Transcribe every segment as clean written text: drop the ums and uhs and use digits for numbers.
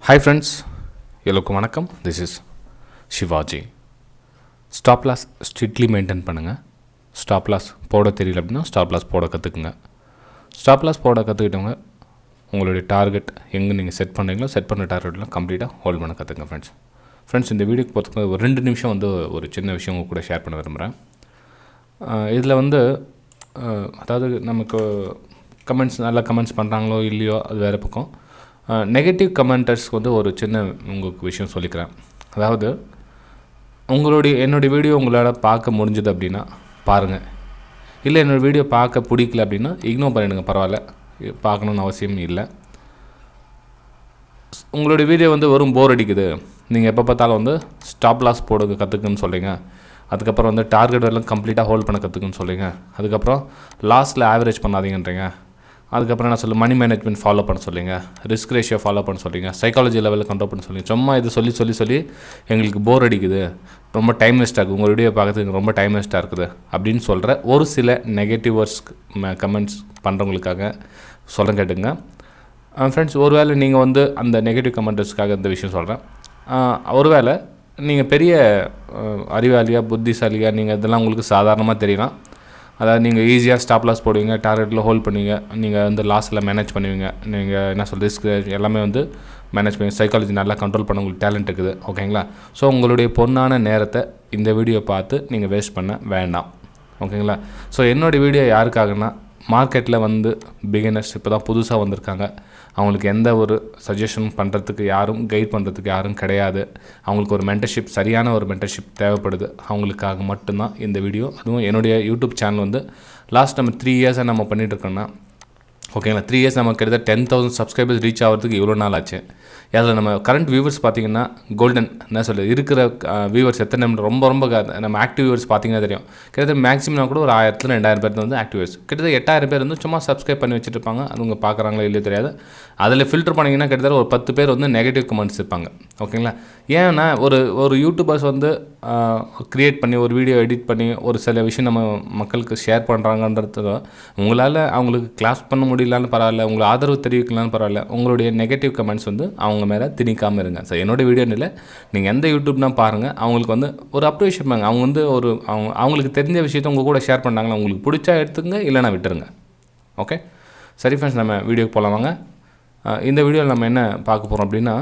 Hi friends, எல்லோருக்கும் வணக்கம். This is Shivaji. Stop loss strictly maintain பண்ணுங்கள். ஸ்டாப் லாஸ் போட தெரியல அப்படின்னா ஸ்டாப் லாஸ் போட கற்றுக்குங்க. ஸ்டாப் லாஸ் போட கற்றுக்கிட்டவங்க உங்களுடைய டார்கெட் எங்கே நீங்கள் செட் பண்ணுறீங்களோ செட் பண்ண டார்கெட்லாம் கம்ப்ளீட்டாக ஹோல்ட் பண்ண கற்றுங்க ஃப்ரெண்ட்ஸ். இந்த வீடியோக்கு பொறுத்த ஒரு 2 நிமிஷம் ஒரு சின்ன விஷயம் உங்கள் கூட ஷேர் பண்ண விரும்புகிறேன். இதில் அதாவது நமக்கு நல்ல கமெண்ட்ஸ் பண்ணுறாங்களோ இல்லையோ அது வேறு பக்கம். நெகட்டிவ் கமெண்டர்ஸ்க்கு ஒரு சின்ன உங்களுக்கு விஷயம் சொல்லிக்கிறேன். அதாவது என்னுடைய வீடியோ உங்களால் பார்க்க முடிஞ்சுது அப்படின்னா பாருங்கள், இல்லை என்னோடய வீடியோ பார்க்க பிடிக்கல அப்படின்னா இக்னோர் பண்ணிவிடுங்க, பரவாயில்ல, பார்க்கணுன்னு அவசியம் இல்லை. உங்களுடைய வீடியோ வெறும் போர் அடிக்குது, நீங்கள் எப்போ பார்த்தாலும் ஸ்டாப் லாஸ் போடுங்க கற்றுக்குன்னு சொல்கிறீங்க, அதுக்கப்புறம் டார்கெட் வரலாம் கம்ப்ளீட்டாக ஹோல்ட் பண்ண கற்றுக்குன்னு சொல்கிறீங்க, அதுக்கப்புறம் லாஸ்ட்டில் ஆவரேஜ் பண்ணாதீங்கன்றீங்க, அதுக்கப்புறம் என்ன மணி மேனேஜ்மெண்ட் ஃபாலோ பண்ண சொல்லிங்க, ரிஸ்க் ரேஷியோ ஃபாலோ பண்ண சொல்லிங்க, சைக்காலஜி லெவலில் கண்ட்ரோல் பண்ண சொல்லிங்க. சும்மா இது சொல்லி எங்களுக்கு போர் அடிக்குது, ரொம்ப டைம் வேஸ்ட் ஆகுது, உங்கள் வீடியோ பார்க்குறதுக்கு ரொம்ப டைம் வேஸ்ட்டாக இருக்குது அப்படின்னு சொல்கிற ஒரு சில நெகட்டிவ் வேர்ட்ஸ் கமெண்ட்ஸ் பண்ணுறவங்களுக்காக சொல்ல கேட்டுங்க ஃப்ரெண்ட்ஸ். ஒருவேளை நீங்கள் அந்த நெகட்டிவ் கமெண்டர்ஸ்க்காக இந்த விஷயம் சொல்கிறேன். ஒருவேளை நீங்கள் பெரிய அறிவாளியாக புத்திசாலியாக நீங்கள் இதெல்லாம் உங்களுக்கு சாதாரணமாக தெரியலாம். அதாவது நீங்கள் ஈஸியாக ஸ்டாப் லாஸ் போடுவீங்க, டார்கெட்டில் ஹோல்ட் பண்ணுவீங்க, நீங்கள் லாஸில் மேனேஜ் பண்ணுவீங்க, நீங்கள் என்ன ரிஸ்க் எல்லாமே மேனேஜ் பண்ணி சைக்காலஜி நல்லா கண்ட்ரோல் பண்ண உங்களுக்கு டேலண்ட் இருக்குது, ஓகேங்களா? ஸோ உங்களுடைய பொண்ணான நேரத்தை இந்த வீடியோ பார்த்து நீங்கள் வேஸ்ட் பண்ண வேண்டாம், ஓகேங்களா? ஸோ என்னோடய வீடியோ யாருக்காகனா மார்க்கெட்டில் பிகினர்ஸ் இப்போ தான் புதுசாக வந்திருக்காங்க, அவங்களுக்கு எந்த ஒரு சஜஷன் பண்ணுறதுக்கு யாரும் கைட் பண்ணுறதுக்கு யாரும் கிடையாது, அவங்களுக்கு ஒரு மென்டர்ஷிப், சரியான ஒரு மென்டர்ஷிப் தேவைப்படுது, அவங்களுக்காக மட்டும்தான் இந்த வீடியோ. அதுவும் என்னுடைய யூடியூப் சேனல் லாஸ்ட் நம்ம 3 இயர்ஸாக நம்ம பண்ணிகிட்ருக்கோன்னா, ஓகேங்களா? 3 இயர்ஸ் நம்ம கிட்டத்தட்ட 10,000 சப்ஸ்கிரைபர்ஸ் ரீச் ஆகிறதுக்கு இவ்வளோ நாள் ஆச்சு. அதில் நம்ம கரண்ட் வியூவர்ஸ் பார்த்திங்கன்னா கோல்டன் என்ன சொல்லுது இருக்கிற வியூவர்ஸ் எத்தனை ரொம்ப நம்ம ஆக்டிவ் வியூவர்ஸ் பார்த்திங்கன்னா தெரியும். கிட்டத்தட்ட மேக்ஸிமம் கூட ஒரு 1000-2000 பேர் ஆக்டிவ் வியூவர்ஸ், கிட்டத்தட்ட 8000 பேர் சும்மா சப்ஸ்கிரைப் பண்ணி வச்சுட்டு இருப்பாங்க. அது உங்கள் பார்க்குறாங்களோ இல்லையோ தெரியாது. அதில் ஃபில்டர் பண்ணிங்கன்னா கிட்டத்தட்ட ஒரு 10 பேர் நெகட்டிவ் கமெண்ட்ஸ் இருப்பாங்க, ஓகேங்களா? ஏன்னா ஒரு யூடியூபர்ஸ் க்ரியேட் பண்ணி ஒரு வீடியோ எடிட் பண்ணி ஒரு சில விஷயம் நம்ம மக்களுக்கு ஷேர் பண்ணுறாங்கன்றது உங்களால் அவங்களுக்கு கிளாஸ் பண்ண முடியலான்னு பரவாயில்ல, உங்களுக்கு ஆதரவு தெரிவிக்கலான்னு பரவாயில்ல, உங்களுடைய நெகட்டிவ் கமெண்ட்ஸ் அவங்க மேலே திணிக்காமல் இருங்க. ஸோ என்னோடய வீடியோன்னு இல்லை, நீங்கள் எந்த யூடியூப்னா பாருங்கள், அவங்களுக்கு ஒரு அப்ரிஷியேட் பண்ணுங்க. அவங்க அவங்களுக்கு தெரிஞ்ச விஷயத்தை உங்கள் கூட ஷேர் பண்ணாங்களா, உங்களுக்கு பிடிச்சா எடுத்துங்க, இல்லைனா விட்டுருங்க, ஓகே? சரி ஃப்ரெண்ட்ஸ், நம்ம வீடியோக்கு போகலாம் வாங்க. இந்த வீடியோவில் நம்ம என்ன பார்க்க போகிறோம் அப்படின்னா,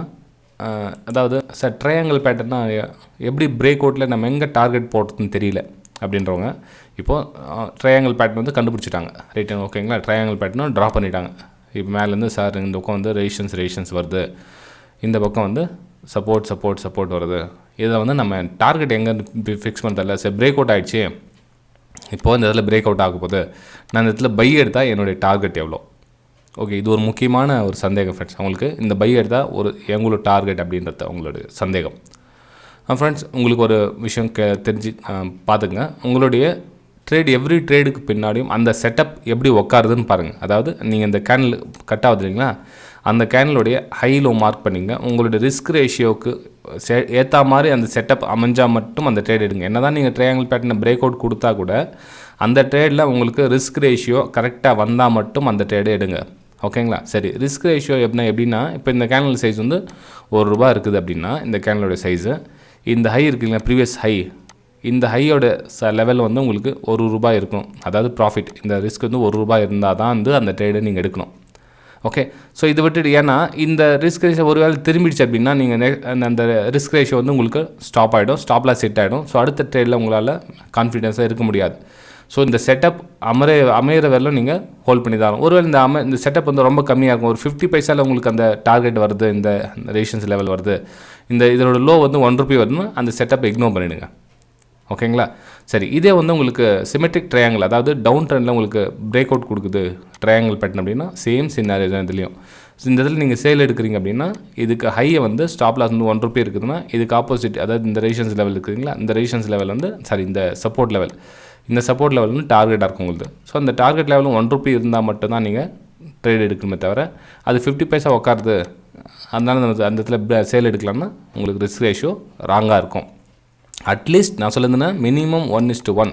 அதாவது ட்ரையாங்கிள் பேட்டர்னா எப்படி பிரேக் அவுட்டில் நம்ம எங்கே டார்கெட் போடுறதுன்னு தெரியல அப்படின்றவங்க இப்போது ட்ரையாங்கிள் பேட்டர்ன் கண்டுபிடிச்சிட்டாங்க, ரைட், ஓகேங்களா? ட்ரையாங்கிள் பேட்டர்னும் ட்ரா பண்ணிட்டாங்க. இப்போ மேலேருந்து சார் இந்த பக்கம் ரெசிஸ்டன்ஸ் வருது, இந்த பக்கம் சப்போர்ட் வருது. இதை நம்ம டார்கெட் எங்கே ஃபிக்ஸ் பண்ணுறதில்ல. சரி, பிரேக் அவுட் ஆகிடுச்சு, இப்போது இந்த இடத்துல பிரேக் அவுட் ஆகும் போது நான் இந்த இடத்துல பை எடுத்தால் என்னுடைய டார்கெட் எவ்வளோ? ஓகே, இது ஒரு முக்கியமான ஒரு சந்தேகம் ஃப்ரெண்ட்ஸ். அவங்களுக்கு இந்த பை எடுத்தால் எங்களோட டார்கெட் அப்படின்றது அவங்களுடைய சந்தேகம். ஃப்ரெண்ட்ஸ், உங்களுக்கு ஒரு விஷயம் தெரிஞ்சு பார்த்துங்க. உங்களுடைய எவ்ரி ட்ரேடுக்கு பின்னாடியும் அந்த செட்டப் எப்படி உட்காருதுன்னு பாருங்கள். அதாவது நீங்கள் இந்த கேண்டில் கட் ஆகுது இல்லைங்களா, அந்த கேண்டலுடைய ஹை லோ மார்க் பண்ணிங்க. உங்களுடைய ரிஸ்க் ரேஷியோவுக்கு ஏற்ற மாதிரி அந்த செட்டப் அமைஞ்சால் மட்டும் அந்த ட்ரேட் எடுங்க. என்ன தான் நீங்கள் ட்ரையாங்கிள் பேட்டர்னை பிரேக் அவுட் கொடுத்தா கூட அந்த ட்ரேடில் உங்களுக்கு ரிஸ்க் ரேஷியோ கரெக்டாக வந்தால் மட்டும் அந்த ட்ரேடு எடுங்க, ஓகேங்களா? சரி, ரிஸ்க் ரேஷியோ எப்படின்னா, இப்போ இந்த கேண்டில் சைஸ் ₹1 இருக்குது அப்படின்னா, இந்த கேண்டிலோட சைஸு இந்த ஹை இருக்குல்லைங்களா, ப்ரீவியஸ் ஹை, இந்த ஹையோட லெவல் உங்களுக்கு ₹1 இருக்கும். அதாவது ப்ராஃபிட், இந்த ரிஸ்க் ₹1 இருந்தால் தான் அந்த ட்ரேடை நீங்கள் எடுக்கணும், ஓகே? ஸோ இதை விட்டுட்டு, ஏன்னா இந்த ரிஸ்க் ரேஷியோ ஒரு வேளை திரும்பிடுச்சு அப்படின்னா நீங்கள் அந்த ரிஸ்க் ரேஷியோ உங்களுக்கு ஸ்டாப் ஆகிடும், ஸ்டாப் லாஸ் செட் ஆகிடும். ஸோ அடுத்த ட்ரேடில் உங்களால் கான்ஃபிடென்ஸாக இருக்க முடியாது. ஸோ இந்த செட்டப் அமையிற வரலும் நீங்கள் ஹோல்ட் பண்ணி தான். ஒருவேளை இந்த செட்டப் ரொம்ப கம்மியாக இருக்கும், ஒரு 50 பைசாவில் உங்களுக்கு அந்த டார்கெட் வருது, இந்த ரேஷன்ஸ் லெவல் வருது, இதோட லோ ₹1 வருதுன்னா அந்த செட்டப் இக்னோர் பண்ணிவிடுங்க, ஓகேங்களா? சரி, இதே உங்களுக்கு சிமெட்ரிக் ட்ரையாங்கிள், அதாவது டவுன் ட்ரெண்டில் உங்களுக்கு பிரேக் அவுட் கொடுக்குது ட்ரையாங்கிள் பேட்டர்ன் அப்படின்னா சேம் சினாரியோ தான் இதுலேயும். இந்த இதில் நீங்கள் சேல் எடுக்கிறீங்க அப்படின்னா இதுக்கு ஹையை ஸ்டாப் லாஸ் ₹1 இருக்குதுன்னா இதுக்கு ஆப்போசிட், அதாவது இந்த ரெசிஸ்டன்ஸ் லெவல் இருக்குதுங்களா, இந்த ரெசிஸ்டன்ஸ் லெவல் இந்த சப்போர்ட் லெவல், இந்த சப்போர்ட் லெவல் டார்கெட்டாக இருக்கும் உங்களுக்கு. ஸோ அந்த டார்கெட் லெவலும் ₹1 இருந்தால் மட்டும்தான் நீங்கள் ட்ரேட் எடுக்கணுமே தவிர அது 50 பைசா உட்காருது அதனால அந்த இடத்துல சேல் எடுக்கலாம்னா உங்களுக்கு ரிஸ்க் ரேஷியோ ராங்காக இருக்கும். அட்லீஸ்ட் நான் சொல்லுதுன்னா மினிமம் 1:1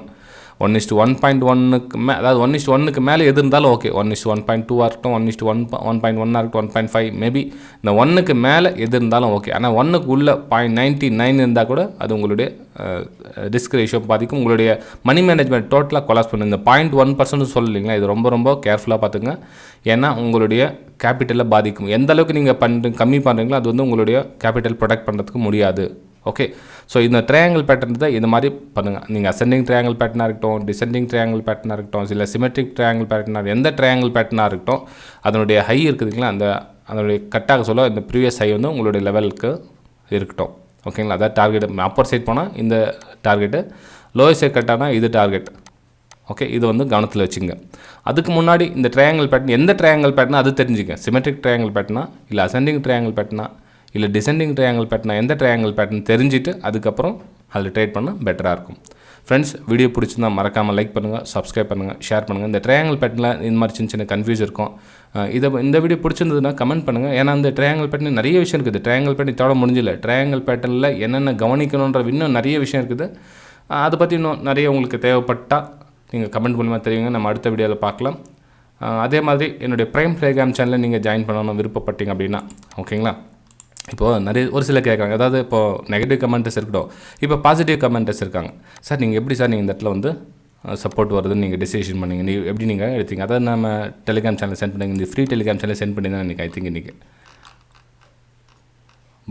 1:1.1க்கு அதாவது 1:1க்கு மேலே எது இருந்தாலும் ஓகே. 1:1.2 இருக்கட்டும், 1:1.1 இருக்கட்டும், 1.5 மேபி இந்த 1க்கு மேலே எது இருந்தாலும் ஓகே. ஆனால் 1க்கு உள்ள 0.99 இருந்தால் கூட அது உங்களுடைய ரிஸ்க் ரேஷியோ பாதிக்கும். உங்களுடைய மணி மேனேஜ்மெண்ட் டோட்டலாக கொலாப்ஸ் பண்ணும். இந்த 0.1% சொல்லலைங்களா, இது ரொம்ப ரொம்ப கேர்ஃபுல்லாக பார்த்துங்க. ஏன்னா உங்களுடைய கேபிட்டலில் பாதிக்கும். எந்த அளவுக்கு நீங்கள் கம்மி பண்ணுறீங்களோ அது வந்து உங்களுடைய கேபிட்டல் ப்ரொடெக்ட் பண்ணுறதுக்கு முடியாது. ஓகே. ஸோ இந்த ட்ரையாங்கிள் பேட்டர்ன் தான் இது மாதிரி பண்ணுங்கள். நீங்கள் அசெண்டிங் ட்ரையாங்கிள் பேட்டர்னாக இருக்கட்டும், டிசெண்டிங் ட்ரையாங்கிள் பேட்டர்னாக இருக்கட்டும், இல்லை சிமெட்ரிக் ட்ரையாங்கிள் பேட்டர்னாக எந்த ட்ரையாங்கிள் பேட்டர்னாக இருக்கட்டும், அதனுடைய ஹை இருக்குதுங்களா, அதனுடைய கட்டாக சொல்ல இந்த ப்ரீவியஸ் ஹை வந்து உங்களுடைய லெவலுக்கு இருக்கட்டும். ஓகேங்களா. அதாவது டார்கெட் அப்பர் சைட் போனால் இந்த டார்கெட்டு, லோயர் சைட் கட்டானா இது டார்கெட். ஓகே. இது வந்து கவனத்தில் வச்சுங்க. அதுக்கு முன்னாடி இந்த ட்ரையாங்கிள் பேட்டர்ன் எந்த ட்ரையாங்கிள் பேட்டர்னா அது தெரிஞ்சுங்க. சிமெட்ரிக் ட்ரையாங்கிள் பேட்டர்னா, இல்லை அசெண்டிங் ட்ரையாங்கிள் பேட்டர்னா, இல்லை டிசெண்டிங் ட்ரையாங்கிள் பேட்டர்னா, எந்த ட்ரையாங்கிள் பேட்டர்ன் தெரிஞ்சுட்டு அதுக்கப்புறம் அதில் ட்ரேட் பண்ணால் பெட்டராக இருக்கும். ஃப்ரெண்ட்ஸ், வீடியோ பிடிச்சிருந்தால் மறக்காமல் லைக் பண்ணுங்கள், சப்ஸ்கிரைப் பண்ணுங்கள், ஷேர் பண்ணுங்கள். இந்த ட்ரையாங்கிள் பேட்டர்னில் இந்த மாதிரி சின்ன சின்ன கன்ஃபியூஸ் இருக்கும். இந்த வீடியோ பிடிச்சிருந்ததுன்னா கமெண்ட் பண்ணுங்கள். ஏன்னா அந்த ட்ரையாங்கிள் பேட்டர்ன் நிறைய விஷயம் இருக்குது. ட்ரையாங்கிள் பேட்டர்ன் இதோட முடிஞ்சில்லை. ட்ரையாங்கிள் பேட்டர்னில் என்னென்ன கவனிக்கணுன்ற இன்னும் நிறைய விஷயம் இருக்குது. அதை பற்றி இன்னும் நிறைய உங்களுக்கு தேவைப்பட்டால் நீங்கள் கமெண்ட் மூலமாக தெரியுங்க. நம்ம அடுத்த வீடியோவில் பார்க்கலாம். அதே மாதிரி என்னுடைய ப்ரைம் டெலிகிராம் சேனலில் நீங்கள் ஜாயின் பண்ணணும் விருப்பப்பட்டீங்க அப்படின்னா. ஓகேங்களா. இப்போது ஒரு சில கேட்குறாங்க, அதாவது இப்போது நெகட்டிவ் கமெண்ட்ஸ் இருக்கட்டும், இப்போ பாசிட்டிவ் கமெண்ட்ஸ் இருக்காங்க. சார் நீங்கள் எப்படி சார் நீங்கள் இந்த இடத்துல வந்து சப்போர்ட் வருதுன்னு நீங்கள் டிசிஷன் பண்ணிங்க, எப்படி நீங்கள் எடுத்தீங்க? அதாவது நம்ம டெலிகிராம் சேனல் சென்ட் பண்ணிங்க, இந்த ஃப்ரீ டெலிகிராம் சேனல் சென்ட் பண்ணி தான் எனக்கு ஐ திங்க் இன்றைக்கி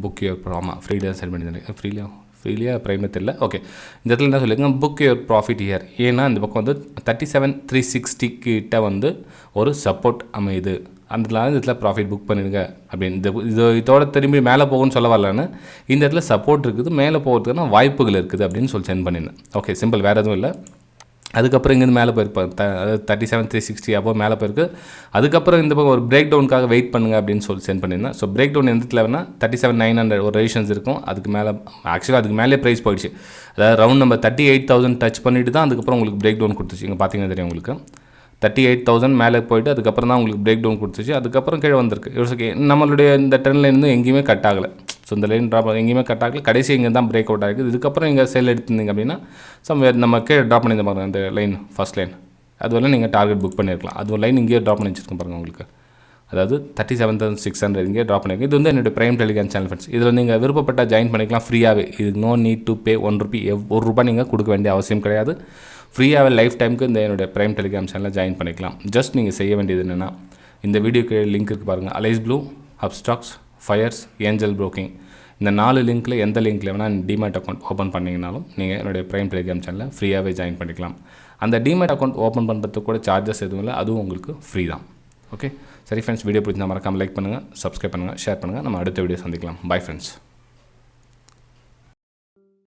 புக் யுவர் ஆமாம் ஃப்ரீயாக சென்ட் பண்ணி ஃப்ரீலியாக ப்ரைமே தெரியல. ஓகே. இந்த இடத்துல என்ன சொல்லியிருங்க, புக் யுவர் ப்ராஃபிட் இயர். ஏன்னா இந்த பக்கம் வந்து 37,360 கிட்ட வந்து ஒரு சப்போர்ட் அமையுது. அந்த இடத்துல ப்ராஃபிட் புக் பண்ணிடுங்க அப்படின்னு. இதோட திரும்பி மேலே போகும்னு சொல்ல வரலன்னு, இந்த இடத்துல சப்போர்ட் இருக்குது, மேலே போகிறதுக்கான வாய்ப்புகள் இருக்குது அப்படின்னு சொல்லி சென்ட் பண்ணியிருந்தேன். ஓகே, சிம்பிள், வேறு எதுவும் இல்லை. அதுக்கப்புறம் இங்கேருந்து மேலே போயிருப்பேன், 37,360 அப்போ மேலே போயிருக்கு. அதுக்கப்புறம் இந்த பக்கம் ஒரு பிரேக் டவுனுக்காக வெயிட் பண்ணுங்கள் அப்படின்னு சொல்லி சென்ட் பண்ணியிருந்தேன். ஸோ பிரேக் டவுன் எந்த இடத்துல வேணால் 37,900 ஒரு ரெசிஷன்ஸ் இருக்கும். அதுக்கு மேலே ஆக்சுவலாக அதுக்கு மேலே ப்ரைஸ் போயிடுச்சு. அதாவது ரவுண்ட் நம்ம 38,000 டச் பண்ணிவிட்டு தான் அதுக்கப்புறம் உங்களுக்கு பிரேக் டவுன் கொடுத்துச்சு. இங்கே பார்த்தீங்கன்னா தெரியும் உங்களுக்கு 38,000 மேலே போய்ட்டு அதுக்கப்புறம் தான் உங்களுக்கு பிரேக் டவுன் கொடுத்துச்சு. அதுக்கப்புறம் கீழே வந்திருக்கு. நம்மளுடைய இந்த ட்ரெண்ட் லைன் எங்கேயுமே கட் ஆகலை. ஸோ இந்த லைன் ட்ராப் எங்கேயுமே கட் ஆகலை. கடைசி இங்கே தான் பிரேக் அவுட் ஆகிருக்கு. இதுக்கப்புறம் நீங்கள் சேல் எடுத்திருந்தீங்க அப்படின்னா நம்ம கீழே ட்ராப் பண்ணியிருந்த பாருங்கள், அந்த லைன் ஃபஸ்ட் லைன் அதுவரை நீங்கள் டார்கெட் புக் பண்ணியிருக்கலாம். அது ஒரு லைன் இங்கேயே ட்ராப் பண்ணி வச்சுருக்கேன் பாருங்கள் உங்களுக்கு. அதாவது 37,600 இங்கே ட்ராப் பண்ணியிருக்கேன். இது வந்து என்னுடைய ப்ரைம் டெலிகிராம் சேனல் ஃப்ரெண்ட்ஸ். இதில் நீங்கள் விருப்பப்பட்டால் ஜாயின் பண்ணிக்கலாம் ஃப்ரீயாகவே. இது நோ நீட் டு பே ₹1. ₹1 நீங்கள் கொடுக்க வேண்டிய அவசியம் கிடையாது. ஃப்ரீயாகவே லைஃப் டைமுக்கு இந்த என்னுடைய ப்ரைம் டெலிகிராம் சேனலில் ஜாயின் பண்ணிக்கலாம். ஜஸ்ட் நீங்கள் செய்ய வேண்டியது என்னென்னா, இந்த வீடியோக்கு லிங்க் இருக்குது பாருங்கள், Alice Blue, Upstox, Fyers, Angel Broking. இந்த 4 லிங்க்கில் எந்த லிங்க்கில் வேணால் டிமேட் அக்கௌண்ட் ஓப்பன் பண்ணிங்கனாலும் நீங்கள் என்னுடைய ப்ரைம் டெலிகிராம் சேனலில் ஃப்ரீயாகவே ஜாயின் பண்ணிக்கலாம். அந்த டிமேட் அக்கௌண்ட் ஓப்பன் பண்ணுறதுக்கு கூட சார்ஜஸ் எதுவும் இல்லை, அதுவும் உங்களுக்கு ஃப்ரீ தான். ஓகே, சரி ஃப்ரெண்ட்ஸ், வீடியோ பிடிச்சிருந்தா மறக்காமல் லைக் பண்ணுங்கள், சப்ஸ்கிரைப் பண்ணுங்கள், ஷேர் பண்ணுங்கள். நம்ம அடுத்த வீடியோ சந்திக்கலாம். Bye friends.